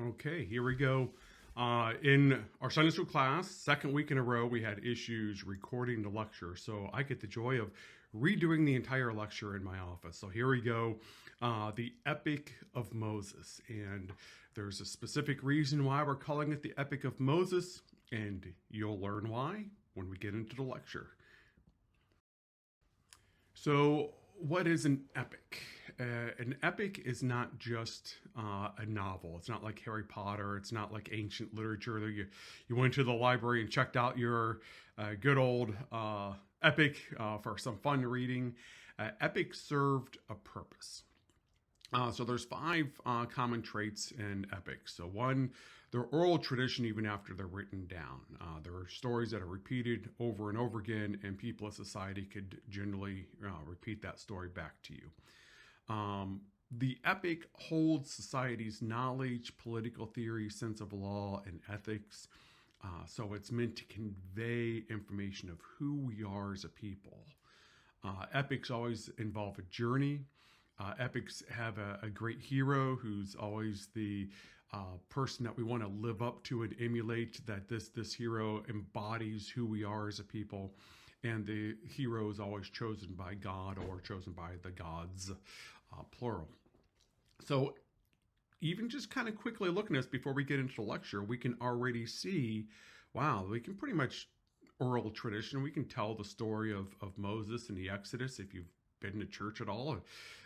Okay, here we go. In our Sunday school class, second week in a row, we had issues recording the lecture. So I get the joy of redoing the entire lecture in my office. So here we go. The Epic of Moses. And there's a specific reason why we're calling it the Epic of Moses. And you'll learn why when we get into the lecture. So, what is an epic? An epic is not just a novel. It's not like Harry Potter. It's not like ancient literature that you went to the library and checked out your good old epic for some fun reading. Epic served a purpose. So there's five common traits in epics. So one, they're oral tradition even after they're written down. There are stories that are repeated over and over again, and people in society could generally repeat that story back to you. The epic holds society's knowledge, political theory, sense of law, and ethics. So it's meant to convey information of who we are as a people. Epics always involve a journey. Epics have a great hero who's always the person that we want to live up to and emulate. That this hero embodies who we are as a people, and the hero is always chosen by God or chosen by the gods, plural. So even just kind of quickly looking at this before we get into the lecture, we can already see, wow, we can pretty much oral tradition. We can tell the story of Moses and the Exodus if you've been to church at all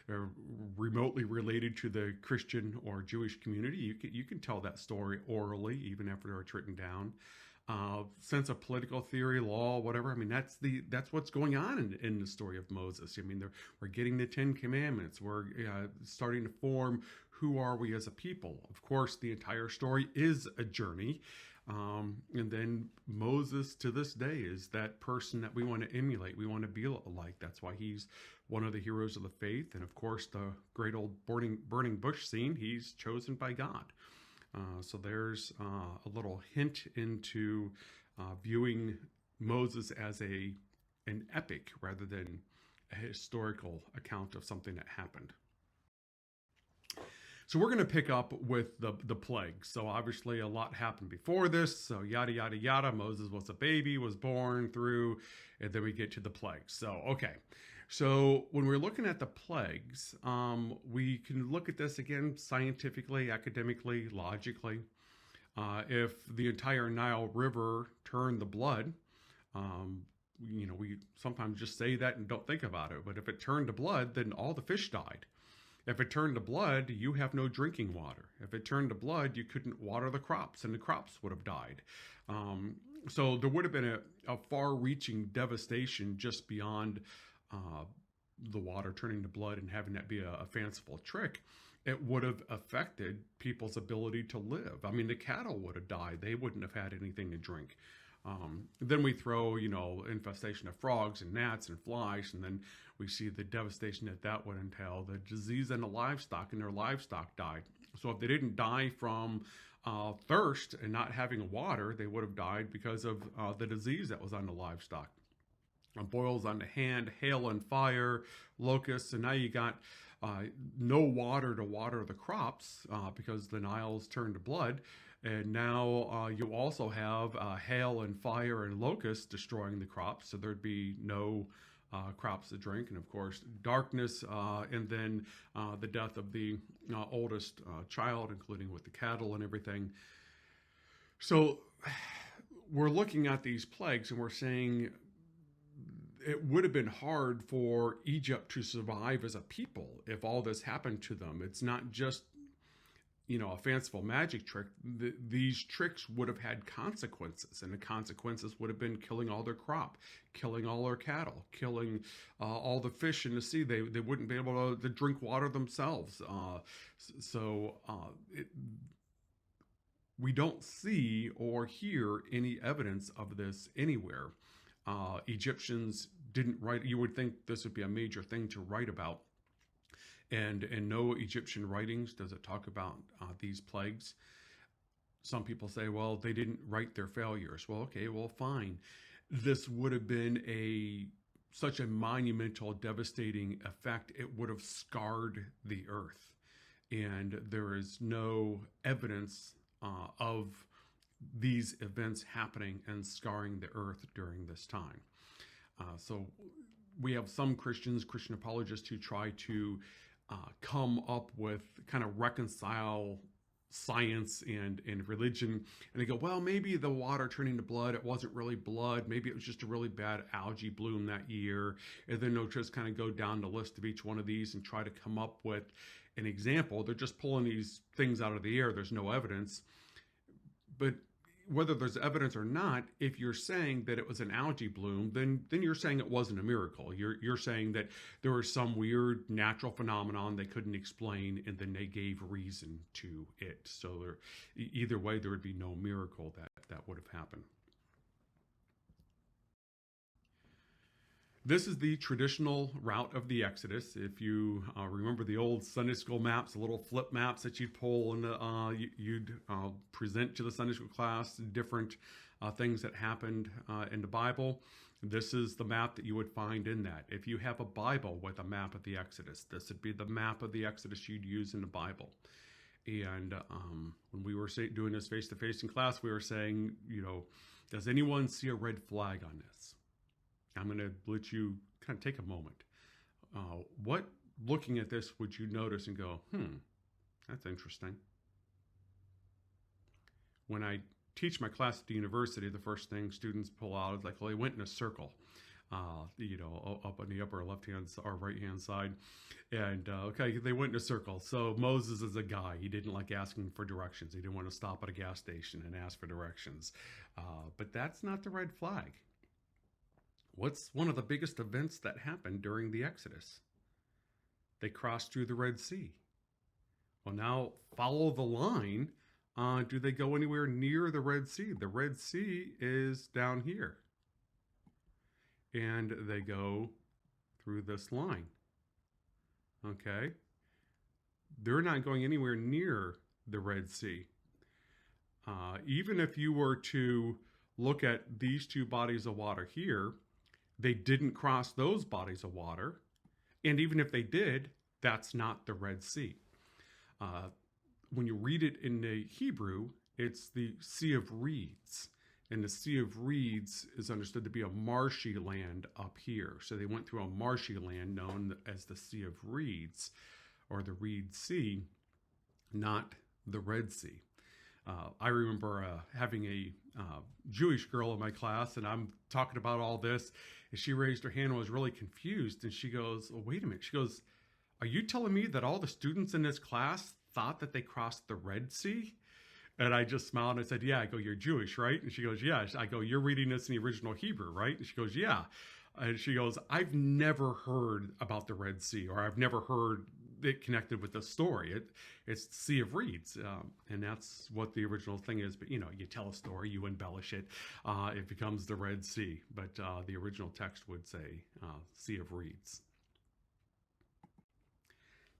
or remotely related to the Christian or Jewish community. You can tell that story orally, even after it's written down. Sense of political theory, law, whatever. I mean, that's what's going on in the story of Moses. I mean, we're getting the Ten Commandments. We're starting to form who are we as a people. Of course, the entire story is a journey. And then Moses to this day is that person that we want to emulate. We want to be like. That's why he's one of the heroes of the faith. And of course, the great old burning bush scene, he's chosen by God. So there's a little hint into viewing Moses as an epic rather than a historical account of something that happened. So we're going to pick up with the plagues. So obviously a lot happened before this. So yada yada yada. Moses was a baby, was born through, and then we get to the plagues. So okay. So when we're looking at the plagues, we can look at this again scientifically, academically, logically. If the entire Nile River turned the blood, um, we sometimes just say that and don't think about it. But if it turned to blood, then all the fish died. If it turned to blood, you have no drinking water. If it turned to blood, you couldn't water the crops, and the crops would have died. So there would have been a far-reaching devastation just beyond uh, the water turning to blood and having that be a fanciful trick. It would have affected people's ability to live. I mean, the cattle would have died. They wouldn't have had anything to drink. Then we throw, infestation of frogs and gnats and flies, and then we see the devastation that would entail, the disease in the livestock, and their livestock died. So if they didn't die from thirst and not having water, they would have died because of the disease that was on the livestock. Boils on the hand, hail and fire, locusts, and now you got no water to water the crops because the Nile's turned to blood. And now you also have hail and fire and locusts destroying the crops, so there'd be no crops to drink, and of course darkness, and then the death of the oldest child, including with the cattle and everything. So we're looking at these plagues and we're saying it would have been hard for Egypt to survive as a people if all this happened to them. It's not just a fanciful magic trick. These tricks would have had consequences, and the consequences would have been killing all their crop, killing all their cattle, killing all the fish in the sea. They wouldn't be able to drink water themselves. We don't see or hear any evidence of this anywhere. Egyptians didn't write. You would think this would be a major thing to write about. And in no Egyptian writings does it talk about these plagues. Some people say, well, they didn't write their failures. Well, okay, well, fine. This would have been such a monumental, devastating effect. It would have scarred the earth. and there is no evidence of these events happening and scarring the earth during this time. So we have some Christian apologists who try to come up with, kind of reconcile science and religion, and they go, well, maybe the water turning to blood, it wasn't really blood, maybe it was just a really bad algae bloom that year. And then they'll just kind of go down the list of each one of these and try to come up with an example. They're just pulling these things out of the air. There's no evidence. But whether there's evidence or not, if you're saying that it was an algae bloom, then you're saying it wasn't a miracle. You're saying that there was some weird natural phenomenon they couldn't explain, and then they gave reason to it. So either way, there would be no miracle that would have happened. This is the traditional route of the Exodus. If you remember the old Sunday school maps, the little flip maps that you'd pull and you'd present to the Sunday school class, different things that happened in the Bible. This is the map that you would find in that. If you have a Bible with a map of the Exodus, this would be the map of the Exodus you'd use in the Bible. And when we were doing this face-to-face in class, we were saying, does anyone see a red flag on this? I'm going to let you kind of take a moment. What, looking at this, would you notice and go, that's interesting? When I teach my class at the university, the first thing students pull out is like, well, they went in a circle, up on the upper left-hand or right-hand side. And, okay, they went in a circle. So Moses is a guy. He didn't like asking for directions. He didn't want to stop at a gas station and ask for directions. But that's not the red flag. What's one of the biggest events that happened during the Exodus? They crossed through the Red Sea. Well, now follow the line. Do they go anywhere near the Red Sea? The Red Sea is down here. And they go through this line. Okay? They're not going anywhere near the Red Sea. Even if you were to look at these two bodies of water here, they didn't cross those bodies of water. And even if they did, that's not the Red Sea. When you read it in the Hebrew, it's the Sea of Reeds. And the Sea of Reeds is understood to be a marshy land up here. So they went through a marshy land known as the Sea of Reeds, or the Reed Sea, not the Red Sea. I remember having a Jewish girl in my class, and I'm talking about all this, and she raised her hand and was really confused, and she goes, oh, wait a minute. She goes, are you telling me that all the students in this class thought that they crossed the Red Sea? And I just smiled and I said, yeah. I go, you're Jewish, right? And she goes, yeah. I go, you're reading this in the original Hebrew, right? And she goes, yeah. And she goes, I've never heard about the Red Sea, or I've never heard it connected with the story. It's the Sea of Reeds, and that's what the original thing is. But you tell a story, you embellish it, it becomes the Red Sea. But the original text would say Sea of Reeds.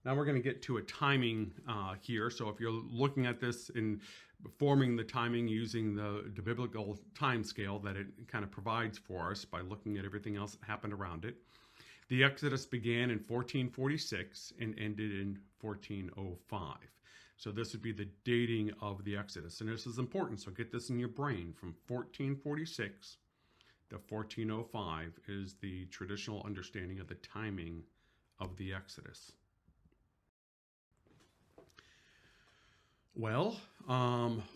Now we're going to get to a timing here. So if you're looking at this and forming the timing using the biblical time scale that it kind of provides for us by looking at everything else that happened around it. The Exodus began in 1446 and ended in 1405. So this would be the dating of the Exodus. And this is important, so get this in your brain. From 1446 to 1405 is the traditional understanding of the timing of the Exodus. Well,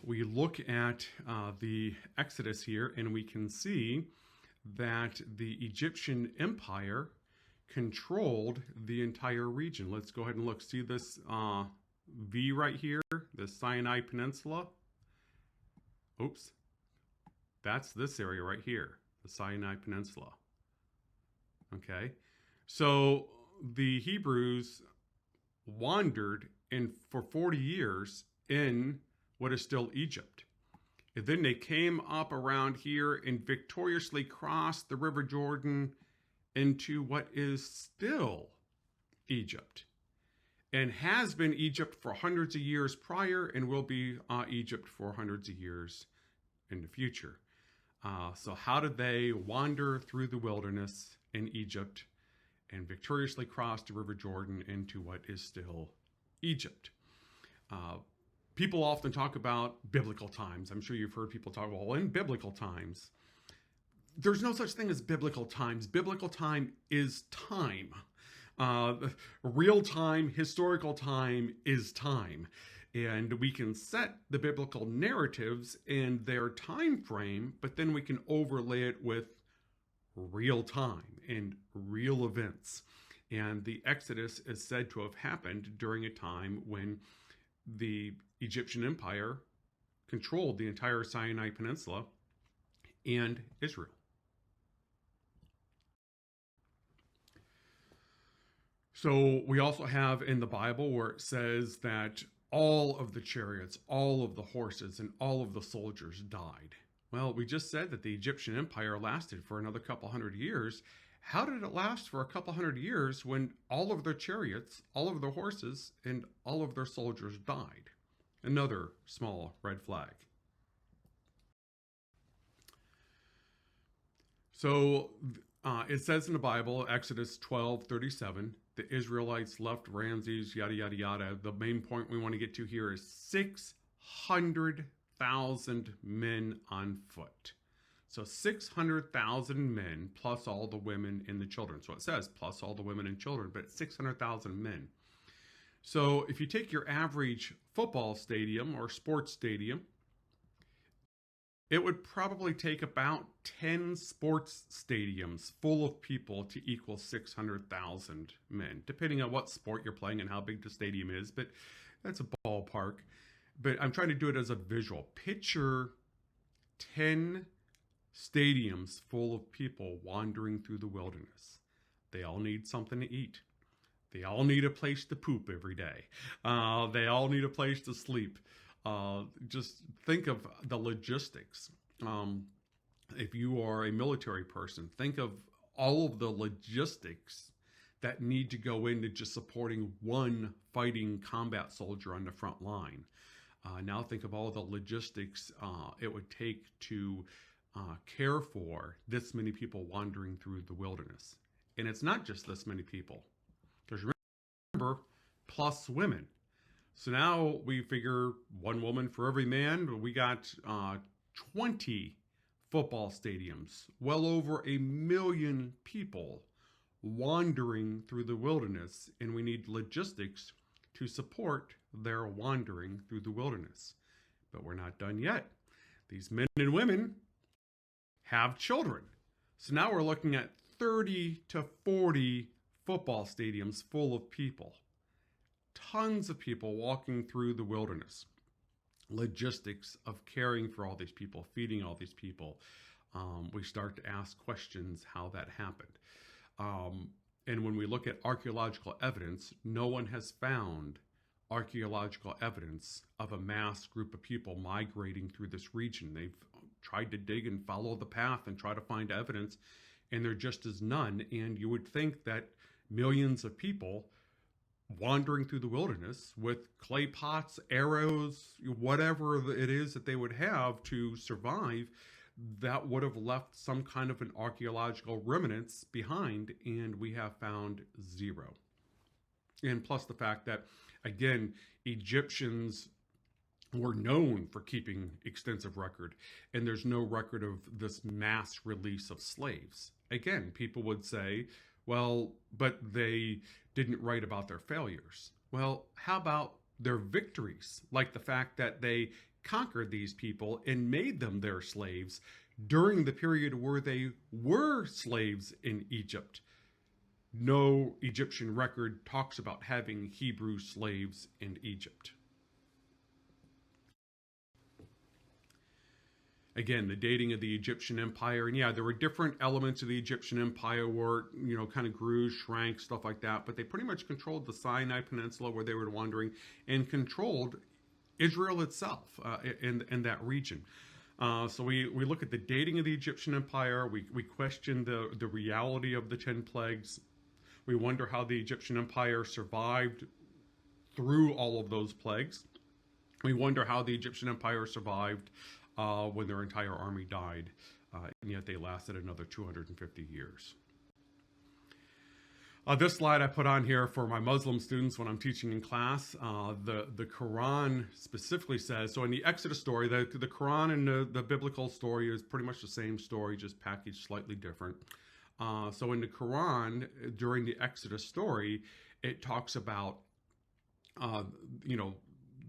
we look at the Exodus here, and we can see that the Egyptian Empire controlled the entire region. Let's go ahead and look. See this V right here, the Sinai Peninsula? Oops. That's this area right here, the Sinai Peninsula. Okay. So the Hebrews wandered for 40 years in what is still Egypt. And then they came up around here and victoriously crossed the River Jordan into what is still Egypt, and has been Egypt for hundreds of years prior, and will be Egypt for hundreds of years in the future. So how did they wander through the wilderness in Egypt and victoriously cross the River Jordan into what is still Egypt? Uh, People often talk about biblical times. I'm sure you've heard people talk, well, in biblical times. There's no such thing as biblical times. Biblical time is time. Uh, Real time, historical time is time. And we can set the biblical narratives and their time frame, but then we can overlay it with real time and real events. And the Exodus is said to have happened during a time when the Egyptian Empire controlled the entire Sinai Peninsula and Israel. So we also have in the Bible where it says that all of the chariots, all of the horses, and all of the soldiers died. Well, we just said that the Egyptian Empire lasted for another couple hundred years. How did it last for a couple hundred years when all of their chariots, all of their horses, and all of their soldiers died? Another small red flag. So it says in the Bible, Exodus 12:37, the Israelites left Ramses, yada, yada, yada. The main point we want to get to here is 600,000 men on foot. So 600,000 men plus all the women and the children. So it says plus all the women and children, but it's 600,000 men. So if you take your average football stadium or sports stadium, it would probably take about 10 sports stadiums full of people to equal 600,000 men, depending on what sport you're playing and how big the stadium is, but that's a ballpark. But I'm trying to do it as a visual. Picture 10 stadiums full of people wandering through the wilderness. They all need something to eat. They all need a place to poop every day. They all need a place to sleep. Just think of the logistics. If you are a military person, think of all of the logistics that need to go into just supporting one fighting combat soldier on the front line. Now think of all the logistics it would take to care for this many people wandering through the wilderness. And it's not just this many people. Because remember, plus women. So now we figure one woman for every man. We got 20 football stadiums, well over 1 million people wandering through the wilderness, and we need logistics to support their wandering through the wilderness. But we're not done yet. These men and women have children. So now we're looking at 30 to 40 football stadiums full of people. Tons of people walking through the wilderness. Logistics of caring for all these people, feeding all these people. We start to ask questions how that happened. And when we look at archaeological evidence, no one has found archaeological evidence of a mass group of people migrating through this region. They've tried to dig and follow the path and try to find evidence, and there just is none. And you would think that millions of people wandering through the wilderness with clay pots, arrows, whatever it is that they would have to survive, that would have left some kind of an archaeological remnants behind, and we have found zero. And plus the fact that, again, Egyptians were known for keeping extensive record, and there's no record of this mass release of slaves. Again, people would say, well, but they didn't write about their failures. Well, how about their victories? Like the fact that they conquered these people and made them their slaves during the period where they were slaves in Egypt. No Egyptian record talks about having Hebrew slaves in Egypt. Again, the dating of the Egyptian Empire, and yeah, there were different elements of the Egyptian Empire where, kind of grew, shrank, stuff like that, but they pretty much controlled the Sinai Peninsula where they were wandering and controlled Israel itself in that region. So we look at the dating of the Egyptian Empire, we question the reality of the 10 plagues, we wonder how the Egyptian Empire survived through all of those plagues, we wonder how the Egyptian Empire survived when their entire army died, and yet they lasted another 250 years. This slide I put on here for my Muslim students when I'm teaching in class. The Quran specifically says, so in the Exodus story, the Quran and the biblical story is pretty much the same story, just packaged slightly different. So in the Quran, during the Exodus story, it talks about, uh, you know,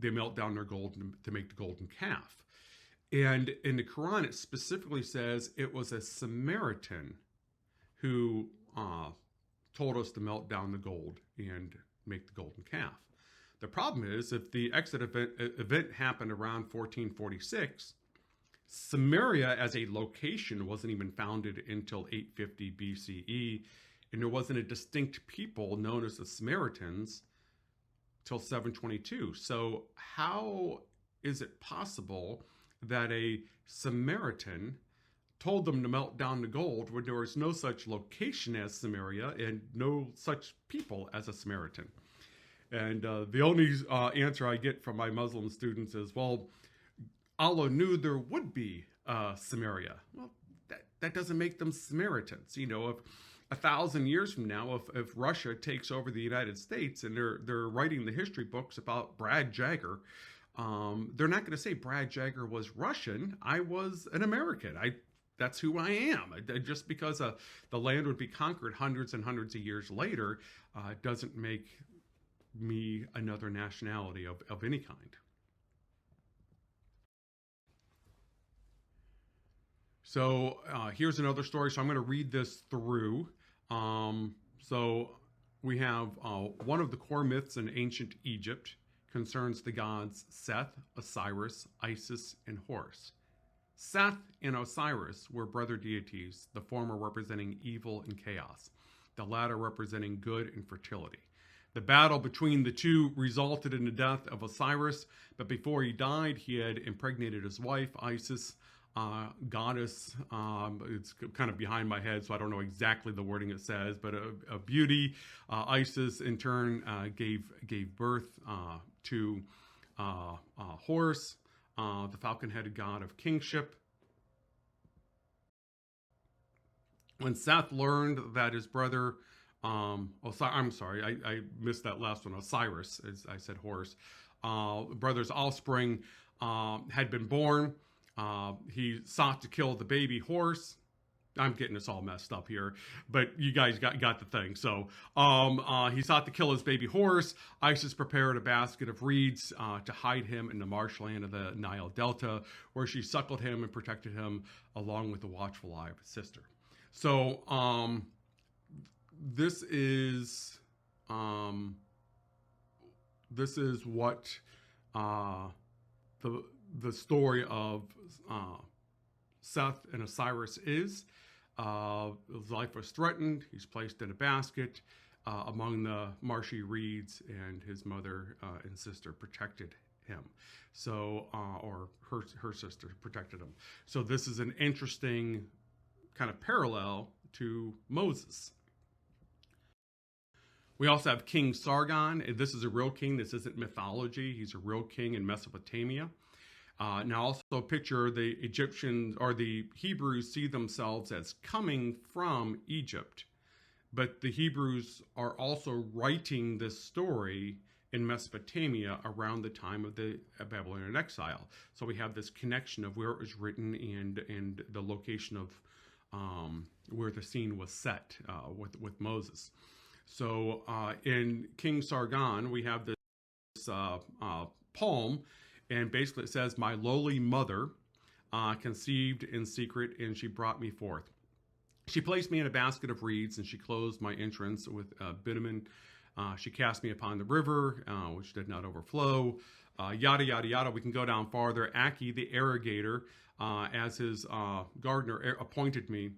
they melt down their gold to make the golden calf. And in the Quran, it specifically says it was a Samaritan who told us to melt down the gold and make the golden calf. The problem is, if the Exodus event happened around 1446, Samaria as a location wasn't even founded until 850 BCE, and there wasn't a distinct people known as the Samaritans till 722. So how is it possible that a Samaritan told them to melt down the gold when there was no such location as Samaria and no such people as a Samaritan? And the only answer I get from my Muslim students is, well, Allah knew there would be Samaria. Well, that doesn't make them Samaritans. You know, if 1,000 years from now, if Russia takes over the United States and they're writing the history books about Brad Jagger, they're not going to say Brad Jagger was Russian. I was an American. That's who I am. Just because the land would be conquered hundreds and hundreds of years later doesn't make me another nationality of any kind. So here's another story. So I'm going to read this through. So we have one of the core myths in ancient Egypt concerns the gods Seth, Osiris, Isis, and Horus. Seth and Osiris were brother deities, the former representing evil and chaos, the latter representing good and fertility. The battle between the two resulted in the death of Osiris, but before he died, he had impregnated his wife, Isis, goddess. It's kind of behind my head, so I don't know exactly the wording it says, but a beauty. Isis, in turn, gave birth to Horus, the falcon-headed god of kingship. When Seth learned that his brother, I'm sorry, I missed that last one, Osiris, as I said Horus, brother's offspring had been born, he sought to kill the baby horse. I'm getting this all messed up here, but you guys got the thing. So he sought to kill his baby horse. Isis prepared a basket of reeds to hide him in the marshland of the Nile Delta, where she suckled him and protected him along with the watchful eye of his sister. So this is what the story of Seth and Osiris is. His life was threatened. He's placed in a basket among the marshy reeds, and his mother and sister protected him. So, or her sister protected him. So this is an interesting kind of parallel to Moses. We also have King Sargon. This is a real king. This isn't mythology. He's a real king in Mesopotamia. Now also picture the Egyptians or the Hebrews see themselves as coming from Egypt, but the Hebrews are also writing this story in Mesopotamia around the time of the Babylonian exile. So we have this connection of where it was written and the location of where the scene was set with Moses. So in King Sargon, we have this poem. And basically it says, my lowly mother conceived in secret, and she brought me forth. She placed me in a basket of reeds, and she closed my entrance with bitumen. She cast me upon the river, which did not overflow. Yada, yada, yada. We can go down farther. Aki, the irrigator, as his gardener, appointed me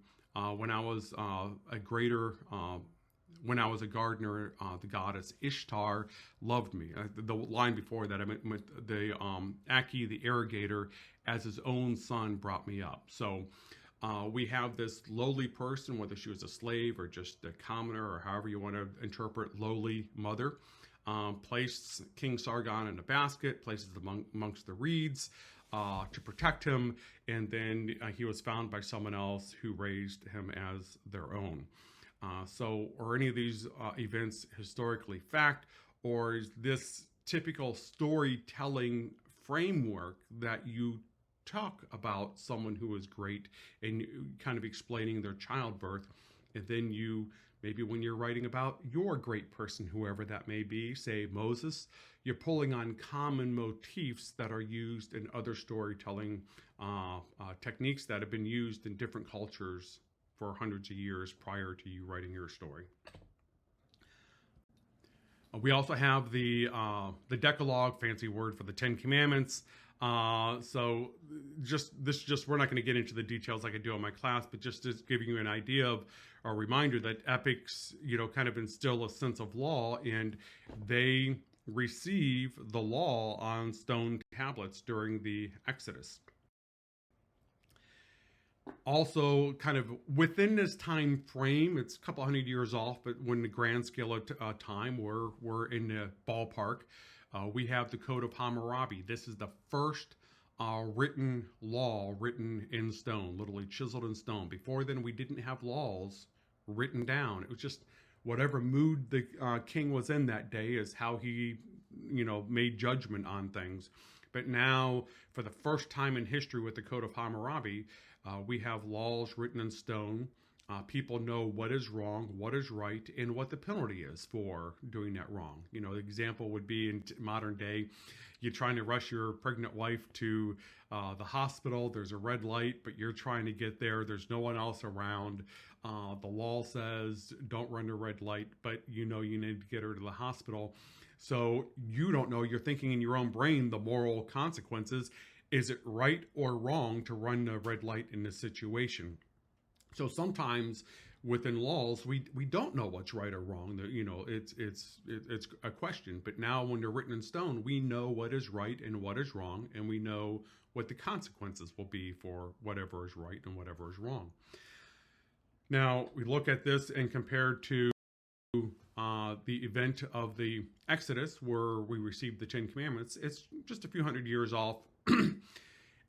when I was a greater... when I was a gardener, the goddess Ishtar loved me. The line before that, I meant the Aki, the irrigator, as his own son brought me up. So we have this lowly person, whether she was a slave or just a commoner or however you want to interpret lowly mother, placed King Sargon in a basket, places him amongst the reeds to protect him, and then he was found by someone else who raised him as their own. Are any of these events historically fact, or is this typical storytelling framework that you talk about someone who is great and kind of explaining their childbirth, and then you maybe when you're writing about your great person, whoever that may be, say Moses, you're pulling on common motifs that are used in other storytelling techniques that have been used in different cultures for hundreds of years prior to you writing your story. We also have the Decalogue, fancy word for the Ten Commandments. So we're not going to get into the details like I do in my class, but just giving you an idea of a reminder that epics, kind of instill a sense of law, and they receive the law on stone tablets during the Exodus. Also, kind of within this time frame, it's a couple hundred years off, but when the grand scale of time, we're in the ballpark. We have the Code of Hammurabi. This is the first written law written in stone, literally chiseled in stone. Before then, we didn't have laws written down. It was just whatever mood the king was in that day is how he, made judgment on things. But now, for the first time in history with the Code of Hammurabi, we have laws written in stone. People know what is wrong, what is right, and what the penalty is for doing that wrong. The example would be in modern day, you're trying to rush your pregnant wife to the hospital. There's a red light, but you're trying to get there. There's no one else around. The law says don't run the red light, but you need to get her to the hospital. So you don't know. You're thinking in your own brain the moral consequences. Is it right or wrong to run the red light in this situation? So sometimes within laws, we don't know what's right or wrong. It's a question. But now when they're written in stone, we know what is right and what is wrong, and we know what the consequences will be for whatever is right and whatever is wrong. Now we look at this and compared to the event of the Exodus, where we received the Ten Commandments. It's just a few hundred years off.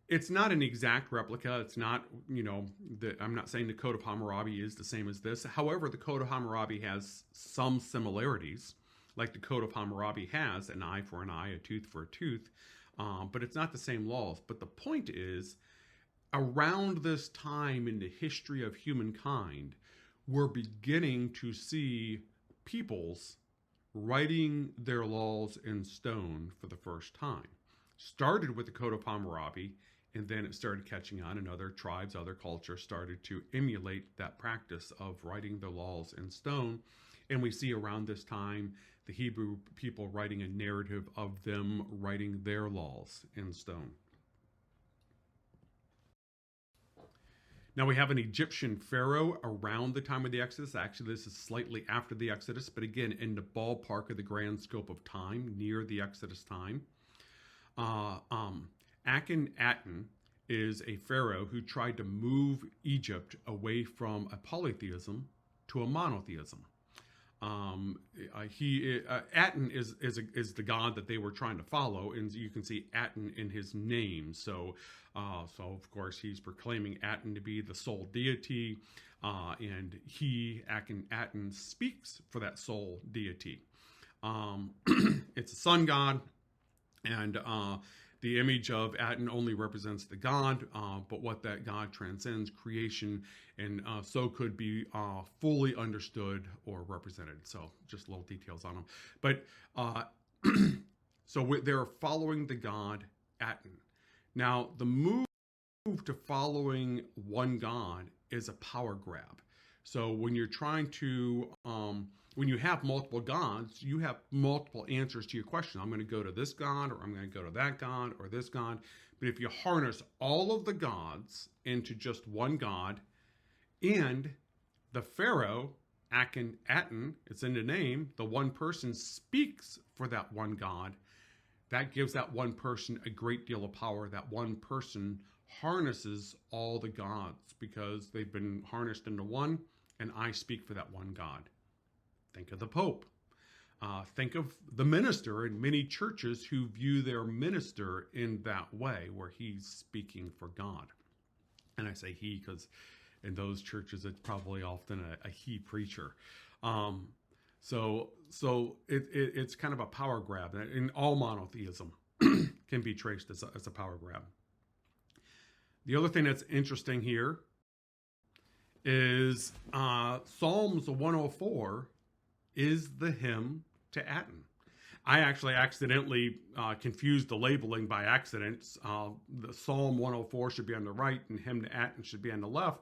It's not an exact replica. It's not, I'm not saying the Code of Hammurabi is the same as this. However, the Code of Hammurabi has some similarities, like the Code of Hammurabi has an eye for an eye, a tooth for a tooth, but it's not the same laws. But the point is, around this time in the history of humankind, we're beginning to see peoples writing their laws in stone for the first time. Started with the Code of Hammurabi, and then it started catching on, and other tribes, other cultures started to emulate that practice of writing the laws in stone. And we see around this time the Hebrew people writing a narrative of them writing their laws in stone. Now we have an Egyptian pharaoh around the time of the Exodus. Actually, this is slightly after the Exodus, but again, in the ballpark of the grand scope of time, near the Exodus time. Akhenaten is a pharaoh who tried to move Egypt away from a polytheism to a monotheism. Aten is the god that they were trying to follow, and you can see Aten in his name. So of course he's proclaiming Aten to be the sole deity, and Akhenaten speaks for that sole deity. It's a sun god, and the image of Aten only represents the god, but what that god transcends creation, and so could be fully understood or represented. So just little details on them. But they're following the god Aten. Now, the move to following one god is a power grab. So when you're trying to when you have multiple gods, you have multiple answers to your question. I'm going to go to this god, or I'm going to go to that god, or this god. But if you harness all of the gods into just one god, and the pharaoh, Akhenaten, it's in the name, the one person speaks for that one god, that gives that one person a great deal of power. That one person harnesses all the gods because they've been harnessed into one, and I speak for that one god. Think of the Pope. Think of the minister in many churches who view their minister in that way, where he's speaking for God. And I say he because in those churches, it's probably often a he preacher. Um, it's kind of a power grab, and all monotheism can be traced as a power grab. The other thing that's interesting here is Psalms 104 is the hymn to Aten. I actually accidentally confused the labeling by accident. The Psalm 104 should be on the right and hymn to Aten should be on the left.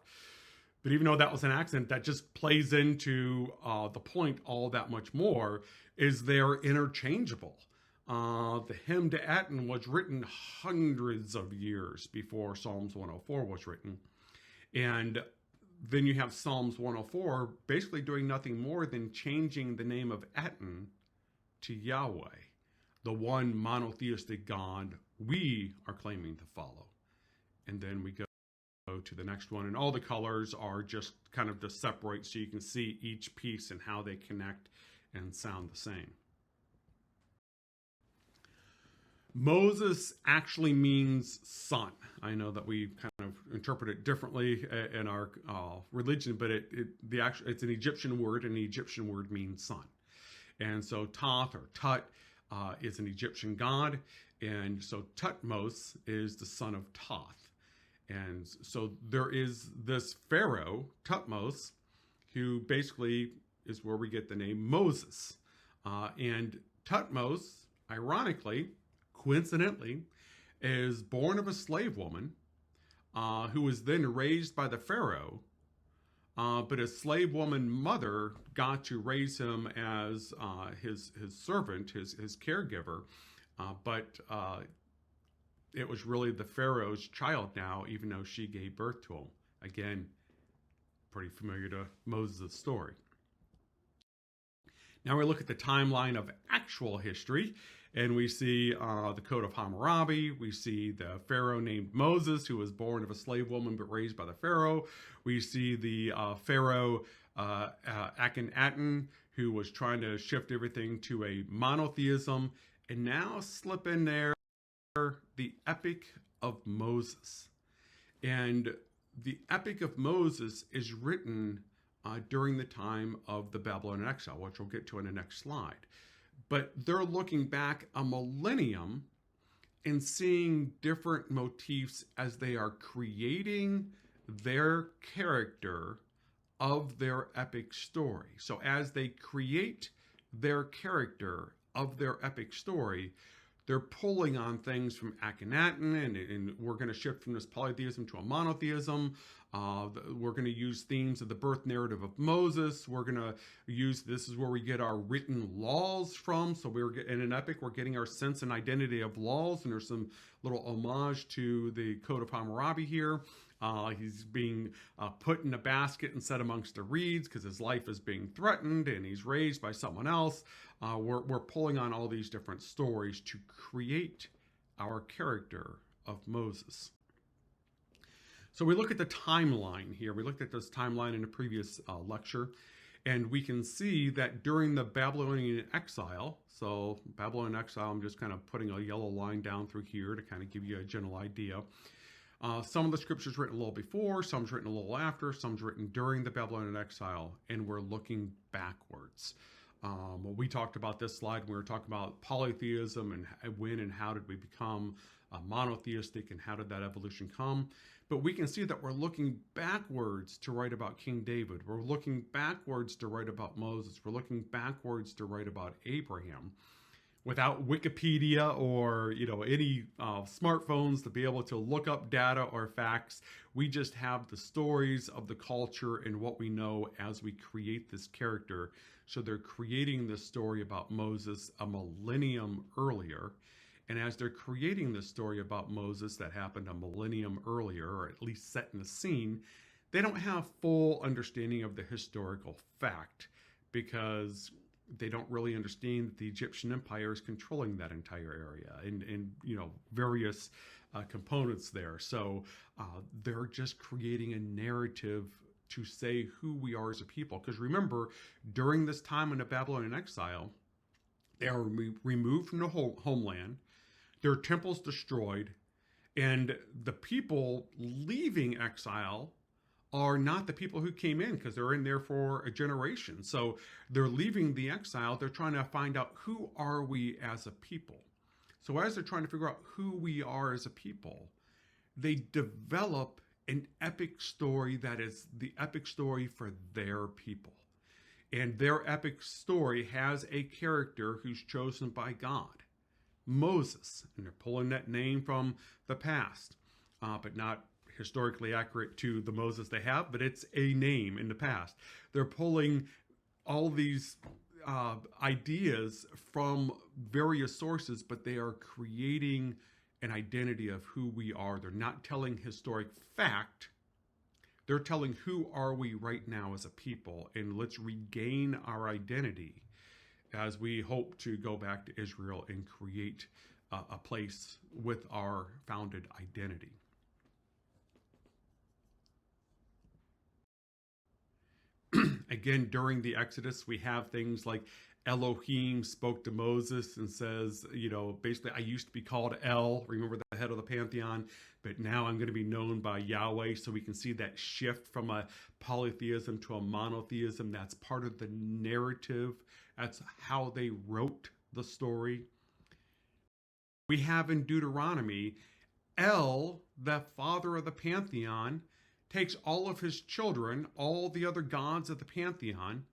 But even though that was an accident, that just plays into the point all that much more, is they're interchangeable. The hymn to Aten was written hundreds of years before Psalms 104 was written. And then you have Psalms 104 basically doing nothing more than changing the name of Aten to Yahweh, the one monotheistic God we are claiming to follow. And then we go to the next one, and all the colors are just kind of to separate so you can see each piece and how they connect and sound the same. Moses actually means son. I know that we kind of interpret it differently in our religion, but it's an Egyptian word, and the Egyptian word means son. And so Thoth or Tut is an Egyptian god, and so Tutmos is the son of Thoth. And so there is this Pharaoh, Tutmos, who basically is where we get the name Moses. And Tutmos, ironically, coincidentally, is born of a slave woman who was then raised by the Pharaoh. But his slave woman mother got to raise him as his servant, his caregiver. But it was really the Pharaoh's child now, even though she gave birth to him. Again, pretty familiar to Moses' story. Now we look at the timeline of actual history, and we see the Code of Hammurabi. We see the Pharaoh named Moses, who was born of a slave woman but raised by the Pharaoh. We see the Pharaoh Akhenaten, who was trying to shift everything to a monotheism. And now slip in there the Epic of Moses. And the Epic of Moses is written during the time of the Babylonian exile, which we'll get to in the next slide. But they're looking back a millennium and seeing different motifs as they are creating their character of their epic story. So as they create their character of their epic story, they're pulling on things from Akhenaten, and we're going to shift from this polytheism to a monotheism. We're going to use themes of the birth narrative of Moses. We're going to use, this is where we get our written laws from. So in an epic, we're getting our sense and identity of laws, and there's some little homage to the Code of Hammurabi here. He's being put in a basket and set amongst the reeds because his life is being threatened, and he's raised by someone else. We're pulling on all these different stories to create our character of Moses. So we look at the timeline here. We looked at this timeline in a previous lecture, and we can see that during the Babylonian exile, so Babylonian exile, I'm just kind of putting a yellow line down through here to kind of give you a general idea. Some of the scriptures written a little before, some's written a little after, some's written during the Babylonian exile, and we're looking backwards. We talked about this slide when we were talking about polytheism and when and how did we become monotheistic and how did that evolution come. But we can see that we're looking backwards to write about King David. We're looking backwards to write about Moses. We're looking backwards to write about Abraham. Without Wikipedia or any smartphones to be able to look up data or facts, we just have the stories of the culture and what we know as we create this character. So they're creating this story about Moses a millennium earlier. And as they're creating this story about Moses that happened a millennium earlier, or at least setting the scene, they don't have full understanding of the historical fact because they don't really understand that the Egyptian Empire is controlling that entire area and various components there. So they're just creating a narrative to say who we are as a people. Because remember, during this time in the Babylonian exile, they are removed from the homeland. Their temples destroyed, and the people leaving exile are not the people who came in, because they're in there for a generation. So they're leaving the exile. They're trying to find out, who are we as a people? So as they're trying to figure out who we are as a people, they develop an epic story that is the epic story for their people. And their epic story has a character who's chosen by God, Moses. And they're pulling that name from the past, but not historically accurate to the Moses they have, but it's a name in the past. They're pulling all these ideas from various sources, but they are creating an identity of who we are. They're not telling historic fact. They're telling, who are we right now as a people, and let's regain our identity as we hope to go back to Israel and create a place with our founded identity. Again, during the Exodus, we have things like Elohim spoke to Moses and says, basically, I used to be called El, remember, the head of the pantheon, but now I'm going to be known by Yahweh. So we can see that shift from a polytheism to a monotheism. That's part of the narrative. That's how they wrote the story. We have in Deuteronomy, El, the father of the pantheon, takes all of his children, all the other gods of the pantheon,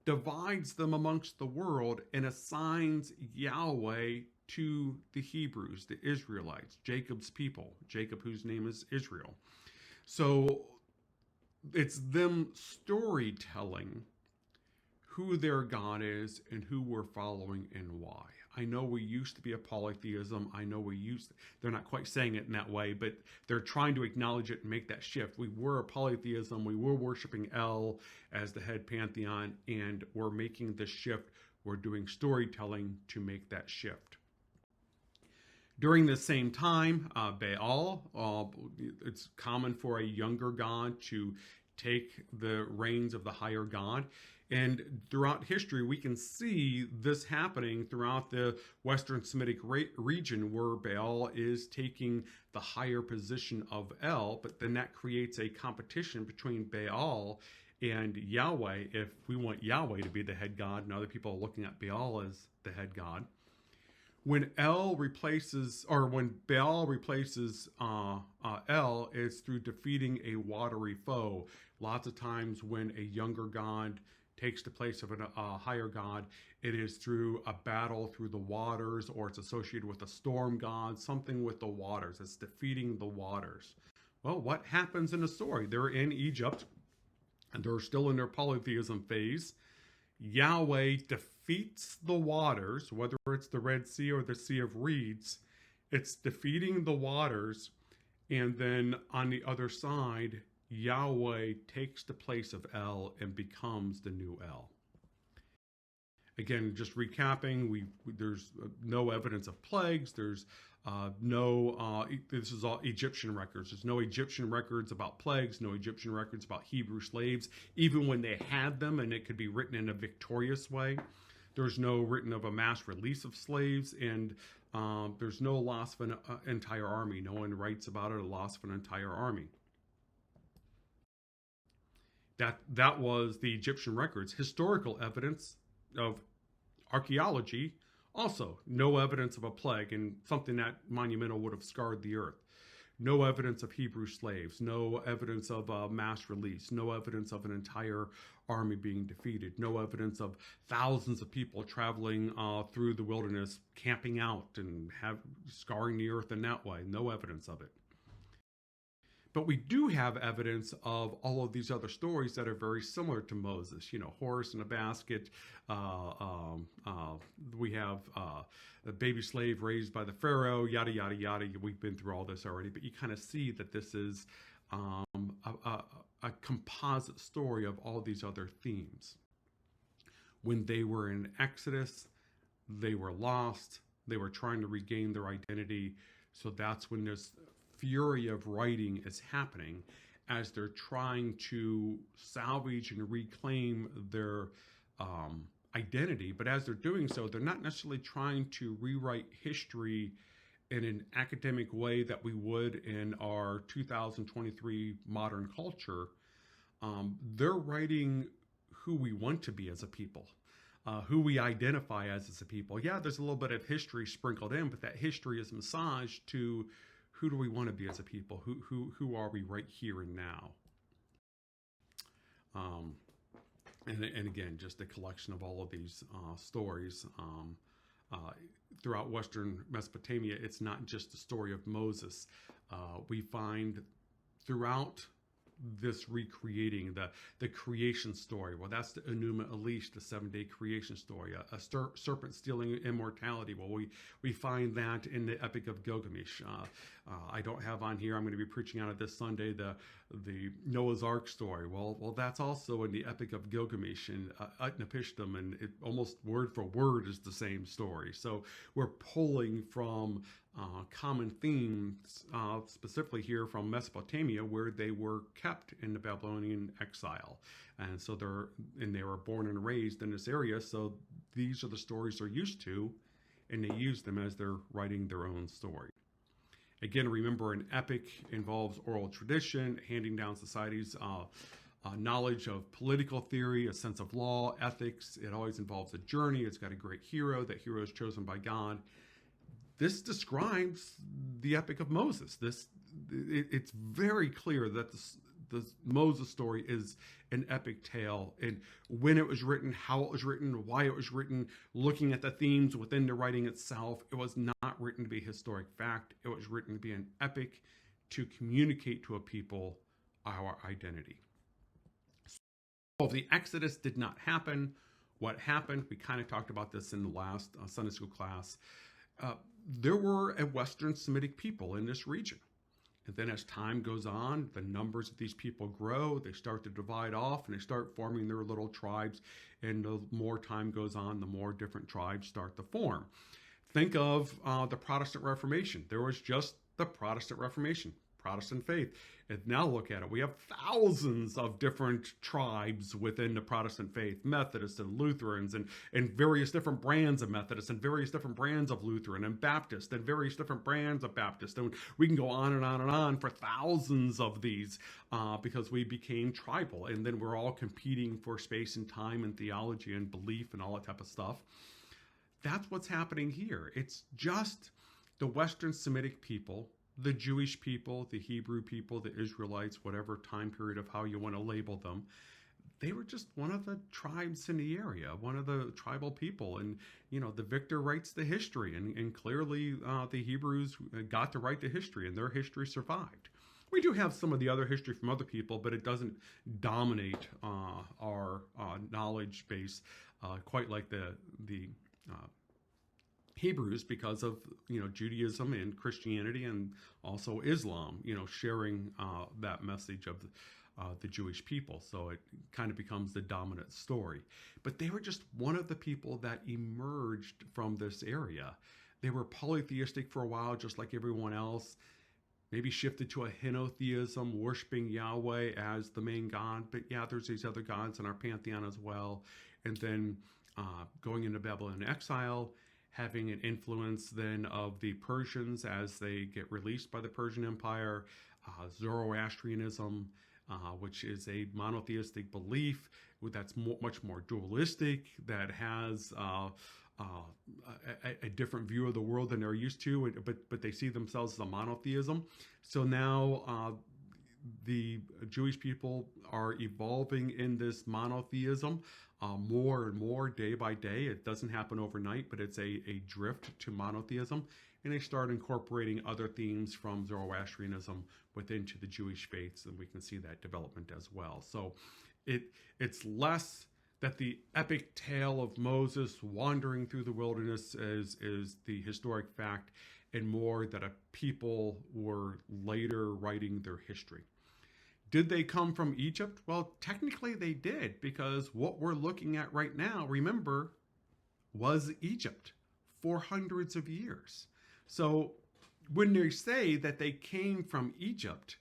divides them amongst the world, and assigns Yahweh to the Hebrews, the Israelites, Jacob's people, Jacob, whose name is Israel. So it's them storytelling who their God is and who we're following and why. I know we used to be a polytheism. I know they're not quite saying it in that way, but they're trying to acknowledge it and make that shift. We were a polytheism. We were worshiping El as the head pantheon, and we're making the shift. We're doing storytelling to make that shift. During the same time, Baal, it's common for a younger god to take the reins of the higher god. And throughout history, we can see this happening throughout the Western Semitic region, where Baal is taking the higher position of El, but then that creates a competition between Baal and Yahweh. If we want Yahweh to be the head god, and other people are looking at Baal as the head god. When Baal replaces El, it's through defeating a watery foe. Lots of times when a younger god takes the place of a higher god, it is through a battle through the waters, or it's associated with a storm god, something with the waters. It's defeating the waters. Well, what happens in the story? They're in Egypt, and they're still in their polytheism phase. Yahweh defeats the waters, whether it's the Red Sea or the Sea of Reeds. It's defeating the waters, and then on the other side, Yahweh takes the place of El and becomes the new El. Again, just recapping, there's no evidence of plagues. There's this is all Egyptian records. There's no Egyptian records about plagues, no Egyptian records about Hebrew slaves, even when they had them, and it could be written in a victorious way. There's no written of a mass release of slaves, and there's no loss of an entire army. No one writes about it, a loss of an entire army. That was the Egyptian records. Historical evidence of archaeology, also no evidence of a plague, and something that monumental would have scarred the earth. No evidence of Hebrew slaves, no evidence of a mass release, no evidence of an entire army being defeated, no evidence of thousands of people traveling through the wilderness, camping out and scarring the earth in that way. No evidence of it. But we do have evidence of all of these other stories that are very similar to Moses. Horse in a basket. We have a baby slave raised by the Pharaoh, yada, yada, yada. We've been through all this already, but you kind of see that this is a composite story of all these other themes. When they were in Exodus, they were lost. They were trying to regain their identity. So that's when this fury of writing is happening, as they're trying to salvage and reclaim their identity. But as they're doing so, they're not necessarily trying to rewrite history in an academic way that we would in our 2023 modern culture, They're writing who we want to be as a people, who we identify as a people. Yeah, there's a little bit of history sprinkled in, but that history is massaged to who do we want to be as a people? Who are we right here and now? Um, and again, just a collection of all of these stories. Uh, Throughout Western Mesopotamia, it's not just the story of Moses. We find throughout this recreating the creation story. Well, that's the Enuma Elish, the 7-day creation story. A serpent stealing immortality. Well, we find that in the Epic of Gilgamesh. I don't have on here. I'm going to be preaching on it this Sunday. The Noah's Ark story. Well, that's also in the Epic of Gilgamesh and Utnapishtim, and it almost word for word is the same story. So we're pulling from common themes, specifically here from Mesopotamia, where they were kept in the Babylonian exile, and so they were born and raised in this area. So these are the stories they're used to, and they use them as they're writing their own story. Again, remember, an epic involves oral tradition, handing down society's knowledge of political theory, a sense of law, ethics. It always involves a journey. It's got a great hero. That hero is chosen by God. This describes the Epic of Moses. It's very clear that the Moses story is an epic tale, and when it was written, how it was written, why it was written, looking at the themes within the writing itself. It was not written to be historic fact. It was written to be an epic to communicate to a people our identity. So the Exodus did not happen. What happened? We kind of talked about this in the last Sunday school class. There were a Western Semitic people in this region. And then as time goes on, the numbers of these people grow, they start to divide off, and they start forming their little tribes. And the more time goes on, the more different tribes start to form. Think of the Protestant Reformation. There was just the Protestant Reformation, Protestant faith. And now look at it. We have thousands of different tribes within the Protestant faith, Methodists and Lutherans, and various different brands of Methodists, and various different brands of Lutheran, and Baptist, and various different brands of Baptist. And we can go on and on and on for thousands of these because we became tribal. And then we're all competing for space and time and theology and belief and all that type of stuff. That's what's happening here. It's just the Western Semitic people, the Jewish people, the Hebrew people, the Israelites, whatever time period of how you want to label them. They were just one of the tribes in the area, one of the tribal people. And, the victor writes the history. And clearly the Hebrews got to write the history, and their history survived. We do have some of the other history from other people, but it doesn't dominate our knowledge base quite like the Hebrews, because of Judaism and Christianity, and also Islam sharing that message of the Jewish people. So it kind of becomes the dominant story. But they were just one of the people that emerged from this area. They were polytheistic for a while, just like everyone else. Maybe shifted to a henotheism, worshiping Yahweh as the main god. But yeah, there's these other gods in our pantheon as well. And then going into Babylonian exile, having an influence then of the Persians as they get released by the Persian Empire, Zoroastrianism, which is a monotheistic belief that's much more dualistic, that has a different view of the world than they're used to, but they see themselves as a monotheism. So now the Jewish people are evolving in this monotheism more and more day by day. It doesn't happen overnight, but it's a drift to monotheism. And they start incorporating other themes from Zoroastrianism into the Jewish faiths, and we can see that development as well. So it's less that the epic tale of Moses wandering through the wilderness is the historic fact, and more that a people were later writing their history. Did they come from Egypt? Well, technically they did, because what we're looking at right now, remember, was Egypt for hundreds of years. So when they say that they came from Egypt,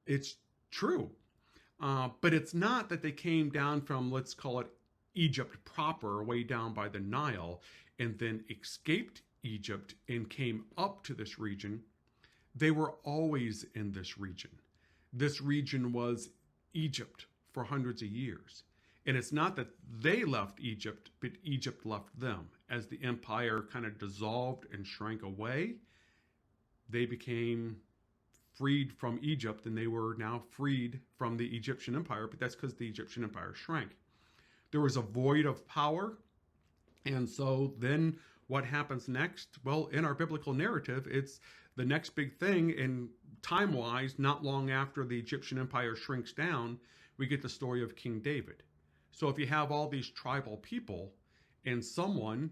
it's true. But it's not that they came down from, let's call it Egypt proper, way down by the Nile, and then escaped Egypt and came up to this region. They were always in this region. This region was Egypt for hundreds of years. And it's not that they left Egypt, but Egypt left them. As the empire kind of dissolved and shrank away, they became freed from Egypt, and they were now freed from the Egyptian empire, but that's because the Egyptian empire shrank. There was a void of power, and so then what happens next? Well, in our biblical narrative, it's the next big thing, and time-wise, not long after the Egyptian empire shrinks down, we get the story of King David. So if you have all these tribal people, and someone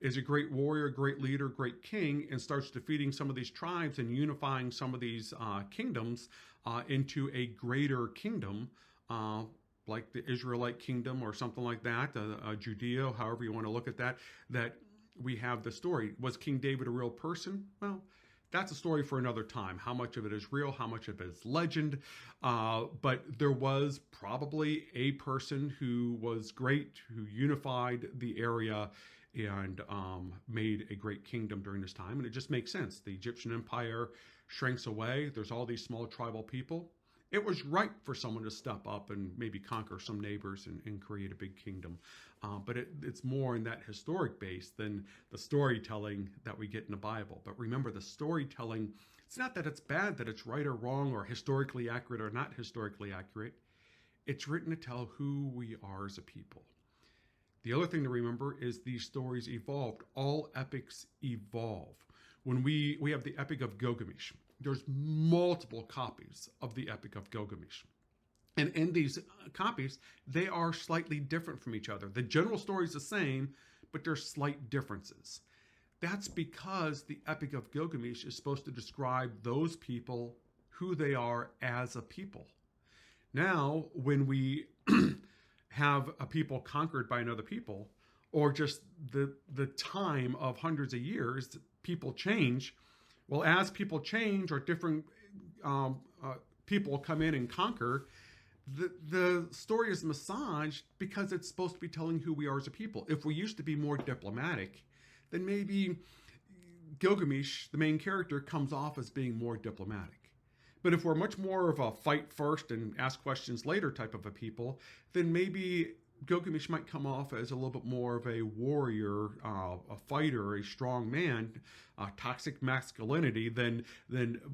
is a great warrior, great leader, great king, and starts defeating some of these tribes and unifying some of these kingdoms into a greater kingdom, like the Israelite kingdom or something like that, Judea, however you want to look at that, that we have the story. Was King David a real person? Well, that's a story for another time. How much of it is real? How much of it is legend? But there was probably a person who was great, who unified the area and made a great kingdom during this time. And it just makes sense. The Egyptian empire shrinks away. There's all these small tribal people. It was right for someone to step up and maybe conquer some neighbors and create a big kingdom. But it's more in that historic base than the storytelling that we get in the Bible. But remember, the storytelling, it's not that it's bad, that it's right or wrong, or historically accurate or not historically accurate. It's written to tell who we are as a people. The other thing to remember is these stories evolved. All epics evolve. When we have the Epic of Gilgamesh, there's multiple copies of the Epic of Gilgamesh. And in these copies, they are slightly different from each other. The general story is the same, but there's slight differences. That's because the Epic of Gilgamesh is supposed to describe those people, who they are as a people. Now, when we have a people conquered by another people, or just the time of hundreds of years, people change. Well, as people change or different people come in and conquer, the story is massaged because it's supposed to be telling who we are as a people. If we used to be more diplomatic, then maybe Gilgamesh, the main character, comes off as being more diplomatic. But if we're much more of a fight first and ask questions later type of a people, then maybe Gilgamesh might come off as a little bit more of a warrior, a fighter, a strong man, toxic masculinity than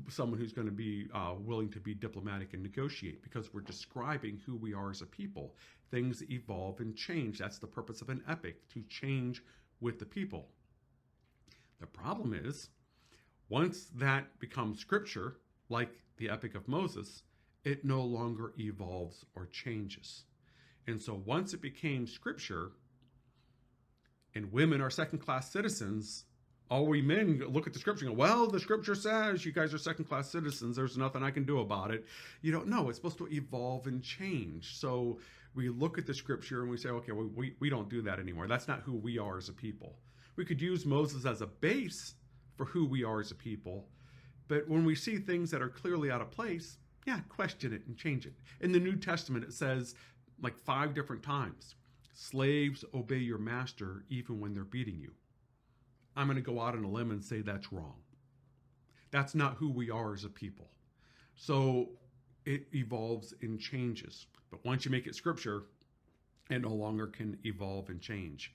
someone who's going to be willing to be diplomatic and negotiate, because we're describing who we are as a people. Things evolve and change. That's the purpose of an epic, to change with the people. The problem is, once that becomes scripture, like the Epic of Moses, it no longer evolves or changes. And so once it became scripture, and women are second-class citizens, all we men look at the scripture and go, well, the scripture says you guys are second-class citizens. There's nothing I can do about it. You don't know. It's supposed to evolve and change. So we look at the scripture and we say, okay, well, we don't do that anymore. That's not who we are as a people. We could use Moses as a base for who we are as a people. But when we see things that are clearly out of place, yeah, question it and change it. In the New Testament, it says like 5 different times, slaves, obey your master even when they're beating you. I'm going to go out on a limb and say that's wrong. That's not who we are as a people. So it evolves and changes. But once you make it scripture, it no longer can evolve and change.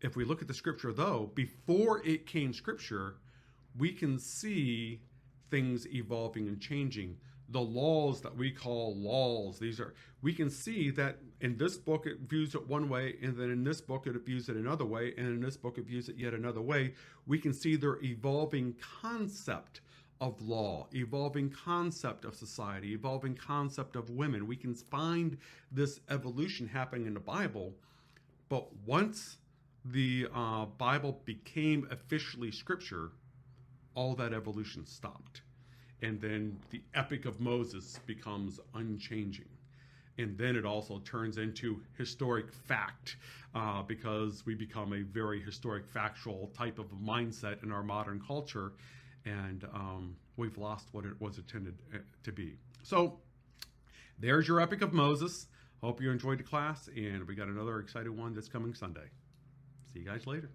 If we look at the scripture, though, before it came scripture, we can see things evolving and changing. The laws that we call laws, we can see that in this book it views it one way, and then in this book it views it another way, and in this book it views it yet another way. We can see their evolving concept of law, evolving concept of society, evolving concept of women. We can find this evolution happening in the Bible, but once the Bible became officially scripture, all that evolution stopped. And then the Epic of Moses becomes unchanging. And then it also turns into historic fact, because we become a very historic, factual type of mindset in our modern culture. And we've lost what it was intended to be. So there's your Epic of Moses. Hope you enjoyed the class. And we got another exciting one that's coming Sunday. See you guys later.